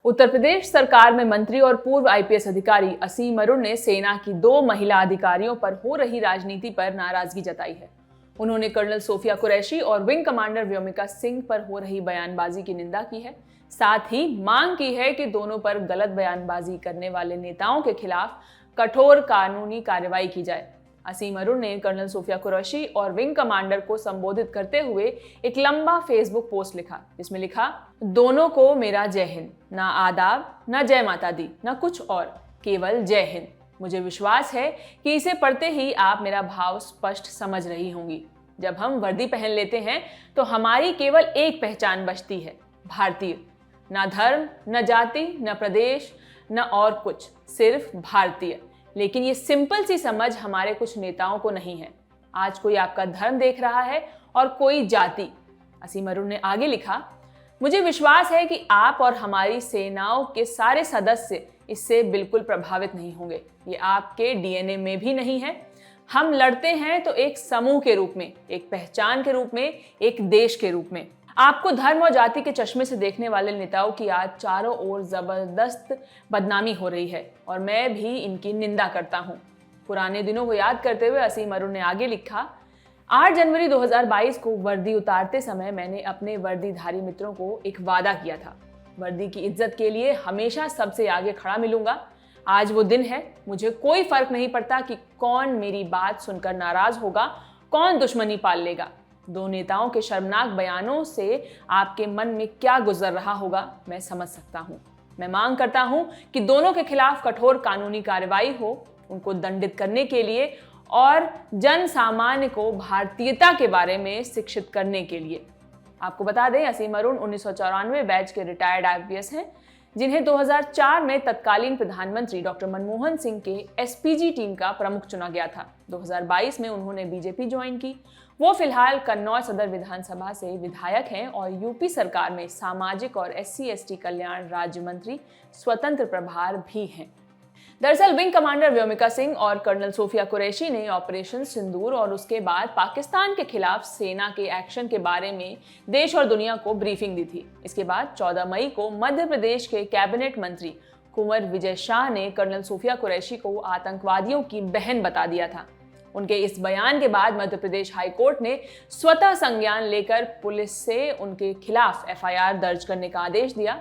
उत्तर प्रदेश सरकार में मंत्री और पूर्व आईपीएस अधिकारी असीम अरुण ने सेना की 2 महिला अधिकारियों पर हो रही राजनीति पर नाराजगी जताई है। उन्होंने कर्नल सोफिया कुरैशी और विंग कमांडर व्योमिका सिंह पर हो रही बयानबाजी की निंदा की है। साथ ही मांग की है कि दोनों पर गलत बयानबाजी करने वाले नेताओं के खिलाफ कठोर कानूनी कार्रवाई की जाए। असीम अरुण ने कर्नल सोफिया कुरैशी और विंग कमांडर को संबोधित करते हुए एक लंबा फेसबुक पोस्ट लिखा, जिसमें लिखा, दोनों को मेरा जय हिंद, ना आदाब, ना जय माता दी, ना कुछ और, केवल जय हिंद। मुझे विश्वास है कि इसे पढ़ते ही आप मेरा भाव स्पष्ट समझ रही होंगी। जब हम वर्दी पहन लेते हैं तो हमारी केवल एक पहचान बचती है, भारतीय। ना धर्म, न जाति, न प्रदेश, न और कुछ, सिर्फ भारतीय। लेकिन ये सिंपल सी समझ हमारे कुछ नेताओं को नहीं है। आज कोई आपका धर्म देख रहा है और कोई जाति। असीम अरुण ने आगे लिखा, मुझे विश्वास है कि आप और हमारी सेनाओं के सारे सदस्य इससे बिल्कुल प्रभावित नहीं होंगे। ये आपके डीएनए में भी नहीं है। हम लड़ते हैं तो एक समूह के रूप में, एक पहचान के रूप में, एक देश के रूप में। आपको धर्म और जाति के चश्मे से देखने वाले नेताओं की आज चारों ओर जबरदस्त बदनामी हो रही है और मैं भी इनकी निंदा करता हूं। पुराने दिनों को याद करते हुए असीम अरुण ने आगे लिखा, 8 जनवरी 2022 को वर्दी उतारते समय मैंने अपने वर्दीधारी मित्रों को एक वादा किया था। वर्दी की इज्जत के लिए हमेशा सबसे आगे खड़ा मिलूंगा। आज वो दिन है। मुझे कोई फर्क नहीं पड़ता कि कौन मेरी बात सुनकर नाराज होगा, कौन दुश्मनी पाल लेगा। 2 नेताओं के शर्मनाक बयानों से आपके मन में क्या गुजर रहा होगा, मैं समझ सकता हूं। मैं मांग करता हूं कि दोनों के खिलाफ कठोर कानूनी कार्रवाई हो, उनको दंडित करने के लिए और जन सामान्य को भारतीयता के बारे में शिक्षित करने के लिए। आपको बता दें, असीम अरुण 1994 बैच के रिटायर्ड आईपीएस हैं, जिन्हें 2004 में तत्कालीन प्रधानमंत्री डॉक्टर मनमोहन सिंह के एसपीजी टीम का प्रमुख चुना गया था। 2022 में उन्होंने बीजेपी ज्वाइन की। वो फिलहाल कन्नौज सदर विधानसभा से विधायक हैं और यूपी सरकार में सामाजिक और SC/ST कल्याण राज्य मंत्री स्वतंत्र प्रभार भी हैं। दरअसल विंग कमांडर व्योमिका सिंह और कर्नल सोफिया कुरैशी ने ऑपरेशन सिंदूर और उसके बाद पाकिस्तान के खिलाफ सेना के एक्शन के बारे में देश और दुनिया को ब्रीफिंग दी थी। इसके बाद 14 मई को मध्य प्रदेश के कैबिनेट मंत्री कुंवर विजय शाह ने कर्नल सोफिया कुरैशी को आतंकवादियों की बहन बता दिया था। उनके इस बयान के बाद मध्य प्रदेश हाईकोर्ट ने स्वतः संज्ञान लेकर पुलिस से उनके खिलाफ FIR दर्ज करने का आदेश दिया।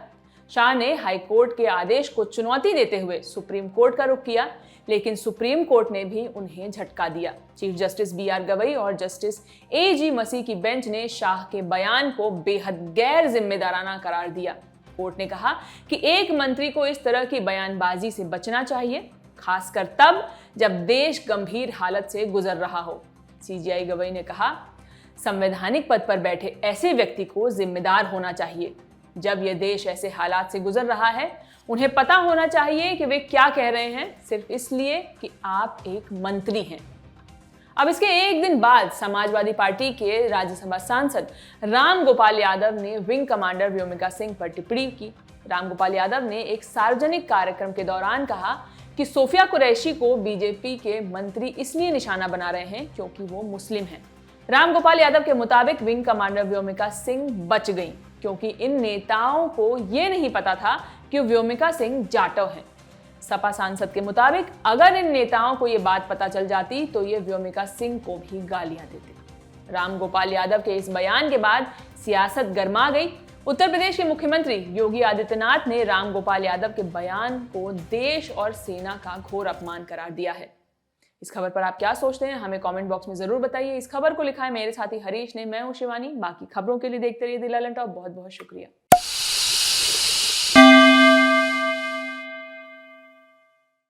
शाह ने हाईकोर्ट के आदेश को चुनौती देते हुए सुप्रीम कोर्ट का रुख किया, लेकिन सुप्रीम कोर्ट ने भी उन्हें झटका दिया। चीफ जस्टिस BR गवई और जस्टिस AG मसीह की बेंच ने शाह के बयान को बेहद गैर जिम्मेदाराना करार दिया। कोर्ट ने कहा कि एक मंत्री को इस तरह की बयानबाजी से बचना चाहिए, खासकर तब जब देश गंभीर हालत से गुजर रहा हो। CJI गवई ने कहा, संवैधानिक पद पर बैठे ऐसे व्यक्ति को जिम्मेदार होना चाहिए। जब यह देश ऐसे हालात से गुजर रहा है, उन्हें पता होना चाहिए कि वे क्या कह रहे हैं, सिर्फ इसलिए कि आप एक मंत्री हैं। अब इसके एक दिन बाद समाजवादी पार्टी के राज्यसभा सांसद राम गोपाल यादव ने विंग कमांडर व्योमिका सिंह पर टिप्पणी की। राम गोपाल यादव ने एक सार्वजनिक कार्यक्रम के दौरान कहा कि सोफिया कुरैशी को बीजेपी के मंत्री इसलिए निशाना बना रहे हैं क्योंकि वो मुस्लिम हैं। राम गोपाल यादव के मुताबिक विंग कमांडर व्योमिका सिंह बच गईं क्योंकि इन नेताओं को ये नहीं पता था कि व्योमिका सिंह जाटव हैं। सपा सांसद के मुताबिक अगर इन नेताओं को ये बात पता चल जाती तो ये व्योमिका सिंह को भी गालियां देते। राम गोपाल यादव के इस बयान के बाद सियासत गर्मा गई। उत्तर प्रदेश के मुख्यमंत्री योगी आदित्यनाथ ने राम गोपाल यादव के बयान को देश और सेना का घोर अपमान करार दिया है। इस खबर पर आप क्या सोचते हैं, हमें कमेंट बॉक्स में जरूर बताइए। इस खबर को लिखा है मेरे साथी हरीश ने। मैं हूं शिवानी। बाकी खबरों के लिए देखते रहिए द ललन टॉप। बहुत बहुत शुक्रिया।